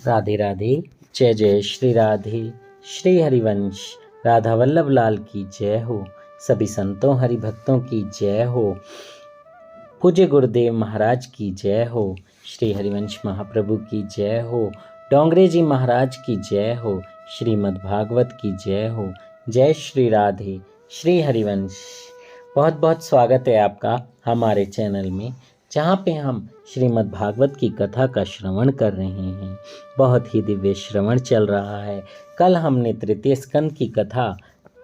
राधे राधे। जय जय श्री राधे। श्री हरिवंश राधा वल्लभ लाल की जय हो। सभी संतों हरि भक्तों की जय हो। पूज्य गुरुदेव महाराज की जय हो। श्री हरिवंश महाप्रभु की जय हो। डोंगरे जी महाराज की जय हो। श्रीमद् भागवत की जय हो। जय श्री राधे। श्री हरिवंश बहुत बहुत स्वागत है आपका हमारे चैनल में, जहाँ पे हम श्रीमद् भागवत की कथा का श्रवण कर रहे हैं। बहुत ही दिव्य श्रवण चल रहा है। कल हमने तृतीय स्कंद की कथा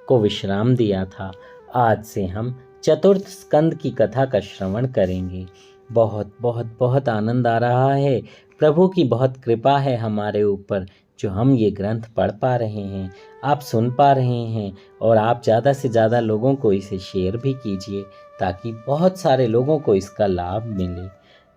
को विश्राम दिया था। आज से हम चतुर्थ स्कंद की कथा का श्रवण करेंगे। बहुत बहुत बहुत आनंद आ रहा है। प्रभु की बहुत कृपा है हमारे ऊपर, जो हम ये ग्रंथ पढ़ पा रहे हैं, आप सुन पा रहे हैं, और आप ज़्यादा से ज़्यादा लोगों को इसे शेयर भी कीजिए ताकि बहुत सारे लोगों को इसका लाभ मिले।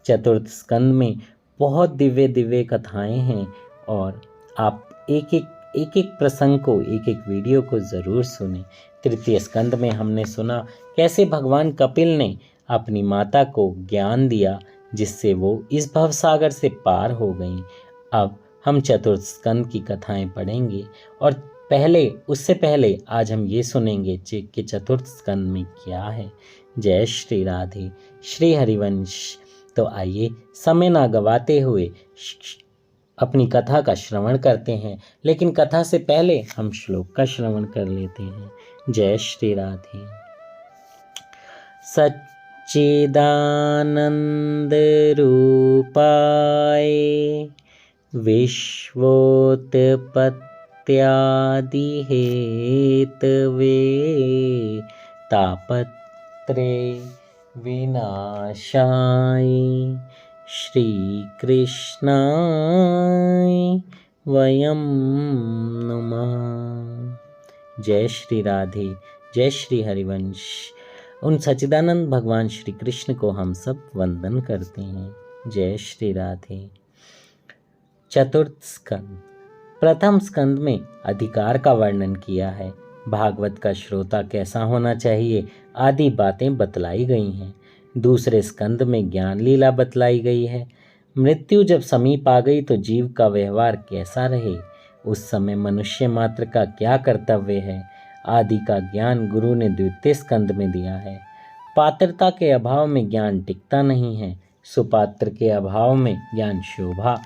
चतुर्थ स्कंद में बहुत दिव्य दिव्य कथाएं हैं और आप एक एक प्रसंग को, एक एक वीडियो को ज़रूर सुनें। तृतीय स्कंद में हमने सुना कैसे भगवान कपिल ने अपनी माता को ज्ञान दिया, जिससे वो इस भवसागर से पार हो गईं। अब हम चतुर्थ स्कंद की कथाएं पढ़ेंगे, और उससे पहले आज हम ये सुनेंगे कि चतुर्थ स्कंद में क्या है। जय श्री राधे। श्री हरिवंश। तो आइए समय ना गवाते हुए अपनी कथा का श्रवण करते हैं, लेकिन कथा से पहले हम श्लोक का श्रवण कर लेते हैं। जय श्री राधे। सच्चिदानंद रूपाय विश्वोत्पत्त्यादि हेतवे तापत्रे विनाशाय श्री कृष्णाय वयं नमः। जय श्री राधे। जय श्री हरिवंश। उन सच्चिदानंद भगवान श्री कृष्ण को हम सब वंदन करते हैं। जय श्री राधे। चतुर्थ स्कंद। प्रथम स्कंद में अधिकार का वर्णन किया है। भागवत का श्रोता कैसा होना चाहिए आदि बातें बतलाई गई हैं। दूसरे स्कंद में ज्ञान लीला बतलाई गई है। मृत्यु जब समीप आ गई तो जीव का व्यवहार कैसा रहे, उस समय मनुष्य मात्र का क्या कर्तव्य है, आदि का ज्ञान गुरु ने द्वितीय स्कंद में दिया है। पात्रता के अभाव में ज्ञान टिकता नहीं है। सुपात्र के अभाव में ज्ञान शोभा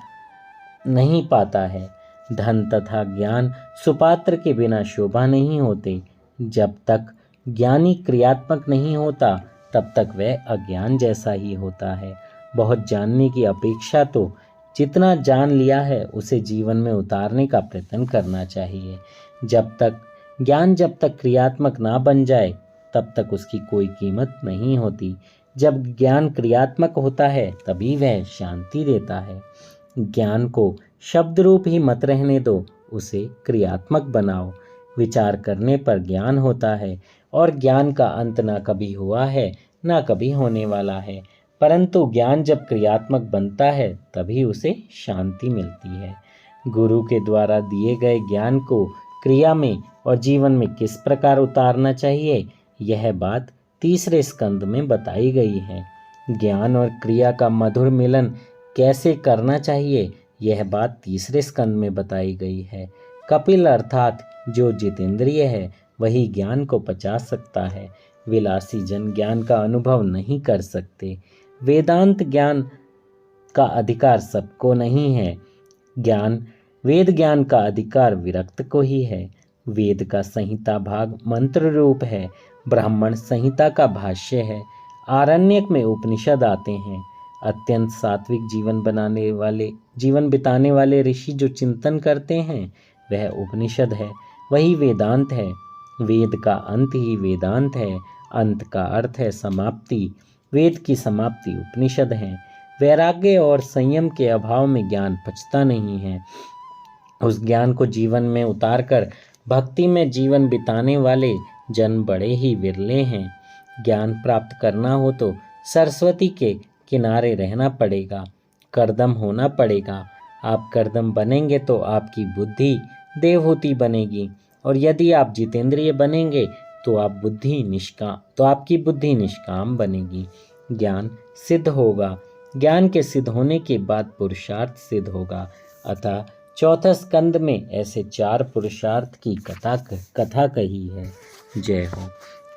नहीं पाता है। धन तथा ज्ञान सुपात्र के बिना शोभा नहीं होते। जब तक ज्ञानी क्रियात्मक नहीं होता तब तक वह अज्ञान जैसा ही होता है। बहुत जानने की अपेक्षा तो जितना जान लिया है उसे जीवन में उतारने का प्रयत्न करना चाहिए। जब तक क्रियात्मक ना बन जाए तब तक उसकी कोई कीमत नहीं होती। जब ज्ञान क्रियात्मक होता है तभी वह शांति देता है। ज्ञान को शब्द रूप ही मत रहने दो, उसे क्रियात्मक बनाओ। विचार करने पर ज्ञान होता है, और ज्ञान का अंत ना कभी हुआ है ना कभी होने वाला है। परंतु ज्ञान जब क्रियात्मक बनता है तभी उसे शांति मिलती है। गुरु के द्वारा दिए गए ज्ञान को क्रिया में और जीवन में किस प्रकार उतारना चाहिए, यह बात तीसरे स्कंद में बताई गई है। ज्ञान और क्रिया का मधुर मिलन कैसे करना चाहिए, यह बात तीसरे स्कंद में बताई गई है। कपिल अर्थात जो जितेंद्रिय है वही ज्ञान को पचा सकता है। विलासी जन ज्ञान का अनुभव नहीं कर सकते। वेदांत ज्ञान का अधिकार सबको नहीं है। वेद ज्ञान का अधिकार विरक्त को ही है। वेद का संहिता भाग मंत्र रूप है। ब्राह्मण संहिता का भाष्य है। आरण्यक में उपनिषद आते हैं। अत्यंत सात्विक जीवन बिताने वाले ऋषि जो चिंतन करते हैं वह उपनिषद है, वही वेदांत है। वेद का अंत ही वेदांत है। अंत का अर्थ है समाप्ति। वेद की समाप्ति उपनिषद है। वैराग्य और संयम के अभाव में ज्ञान पचता नहीं है। उस ज्ञान को जीवन में उतारकर भक्ति में जीवन बिताने वाले जन बड़े ही विरले हैं। ज्ञान प्राप्त करना हो तो सरस्वती के किनारे रहना पड़ेगा, कर्दम होना पड़ेगा। आप कर्दम बनेंगे तो आपकी बुद्धि देवहूति बनेगी, और यदि आप जितेंद्रिय बनेंगे तो आपकी बुद्धि निष्काम बनेगी। ज्ञान सिद्ध होगा। ज्ञान के सिद्ध होने के बाद पुरुषार्थ सिद्ध होगा। अतः चौथे स्कंद में ऐसे 4 पुरुषार्थ की कथा कही है। जय हो,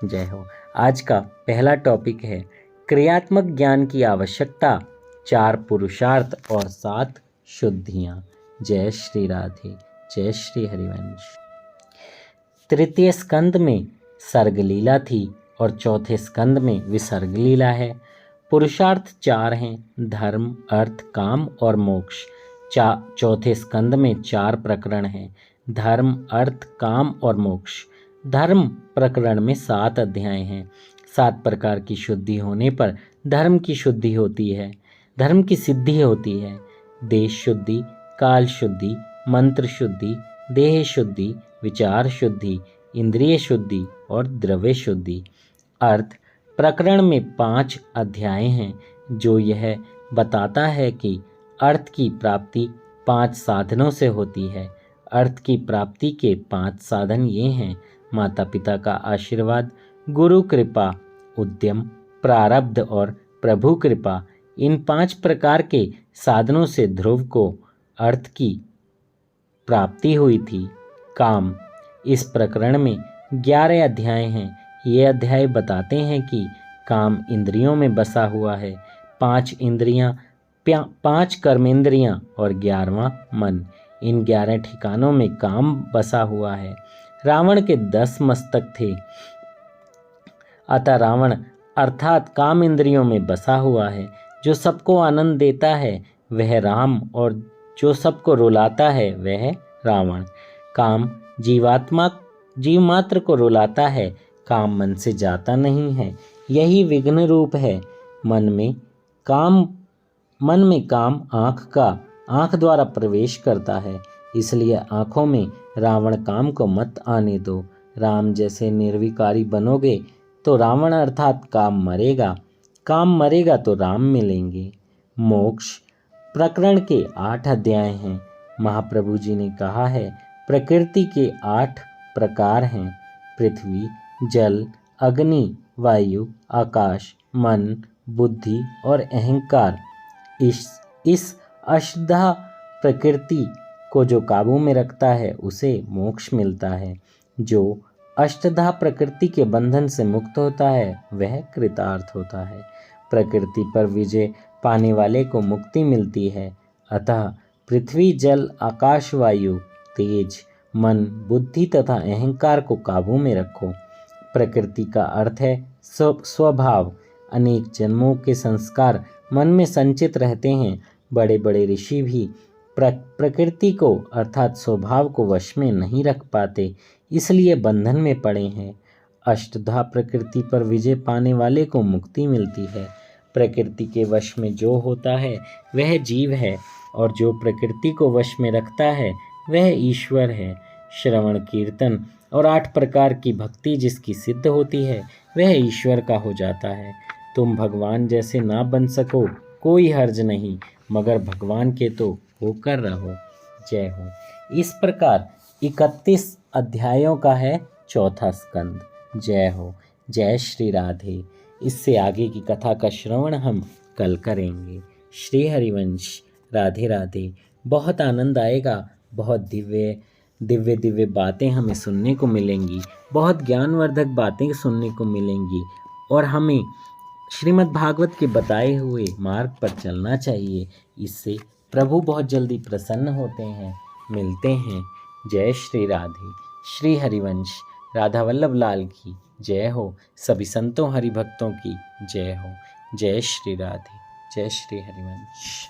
जय हो। आज का पहला टॉपिक है क्रियात्मक ज्ञान की आवश्यकता, 4 पुरुषार्थ और 7 शुद्धियाँ। जय श्री राधे, जय श्री हरिवंश। तृतीय स्कंद में सर्ग लीला थी और चौथे स्कंद में विसर्ग लीला है। पुरुषार्थ 4 हैं, धर्म, अर्थ, काम और मोक्ष। चौथे स्कंद में 4 प्रकरण हैं, धर्म, अर्थ, काम और मोक्ष। धर्म प्रकरण में 7 अध्याय हैं। 7 प्रकार की शुद्धि होने पर धर्म की शुद्धि होती है, धर्म की सिद्धि होती है। देश शुद्धि, काल शुद्धि, मंत्र शुद्धि, देह शुद्धि, विचार शुद्धि, इंद्रिय शुद्धि और द्रव्य शुद्धि। अर्थ प्रकरण में 5 अध्याय हैं, जो यह बताता है कि अर्थ की प्राप्ति 5 साधनों से होती है। अर्थ की प्राप्ति के 5 साधन ये हैं: माता पिता का आशीर्वाद, गुरु कृपा, उद्यम, प्रारब्ध और प्रभु कृपा। इन 5 प्रकार के साधनों से ध्रुव को अर्थ की प्राप्ति हुई थी। काम, इस प्रकरण में 11 अध्याय हैं। ये अध्याय बताते हैं कि काम इंद्रियों में बसा हुआ है। 5 इंद्रियां, 5 कर्मेंद्रियां और 11वां मन। इन 11 ठिकानों में काम बसा हुआ है। रावण के 10 मस्तक थे, अतः रावण अर्थात काम इंद्रियों में बसा हुआ है। जो सबको आनंद देता है वह राम और जो सबको रुलाता है वह रावण। काम जीव मात्र को रुलाता है, काम मन से जाता नहीं है, यही विघ्न रूप है। मन में काम आँख द्वारा प्रवेश करता है, इसलिए आँखों में रावण काम को मत आने दो। राम जैसे निर्विकारी बनोगे तो रावण अर्थात काम मरेगा तो राम मिलेंगे। मोक्ष प्रकरण के 8 अध्याय हैं। महाप्रभु जी ने कहा है प्रकृति के 8 प्रकार हैं: पृथ्वी, जल, अग्नि, वायु, आकाश, मन, बुद्धि और अहंकार। इस अष्टधा प्रकृति को जो काबू में रखता है उसे मोक्ष मिलता है। जो अष्टधा प्रकृति के बंधन से मुक्त होता है वह कृतार्थ होता है। प्रकृति पर विजय पाने वाले को मुक्ति मिलती है। अतः पृथ्वी, जल, आकाश, वायु, तेज, मन, बुद्धि तथा अहंकार को काबू में रखो। प्रकृति का अर्थ है स्वभाव। अनेक जन्मों के संस्कार मन में संचित रहते हैं। बड़े बड़े ऋषि भी प्रकृति को अर्थात स्वभाव को वश में नहीं रख पाते, इसलिए बंधन में पड़े हैं। अष्टधा प्रकृति पर विजय पाने वाले को मुक्ति मिलती है। प्रकृति के वश में जो होता है वह जीव है और जो प्रकृति को वश में रखता है वह ईश्वर है। श्रवण, कीर्तन और 8 प्रकार की भक्ति जिसकी सिद्ध होती है वह ईश्वर का हो जाता है। तुम भगवान जैसे ना बन सको कोई हर्ज नहीं, मगर भगवान के तो होकर रहो। जय हो। इस प्रकार 31 अध्यायों का है चौथा स्कंद। जय हो, जय श्री राधे। इससे आगे की कथा का श्रवण हम कल करेंगे। श्री हरिवंश। राधे राधे। बहुत आनंद आएगा, बहुत दिव्य बातें हमें सुनने को मिलेंगी, बहुत ज्ञानवर्धक बातें सुनने को मिलेंगी और हमें श्रीमद् भागवत के बताए हुए मार्ग पर चलना चाहिए। इससे प्रभु बहुत जल्दी प्रसन्न होते हैं, मिलते हैं। जय श्री राधे। श्री हरिवंश। राधा वल्लभ लाल की जय हो। सभी संतों हरि भक्तों की जय हो। जय श्री राधे, जय श्री हरिवंश।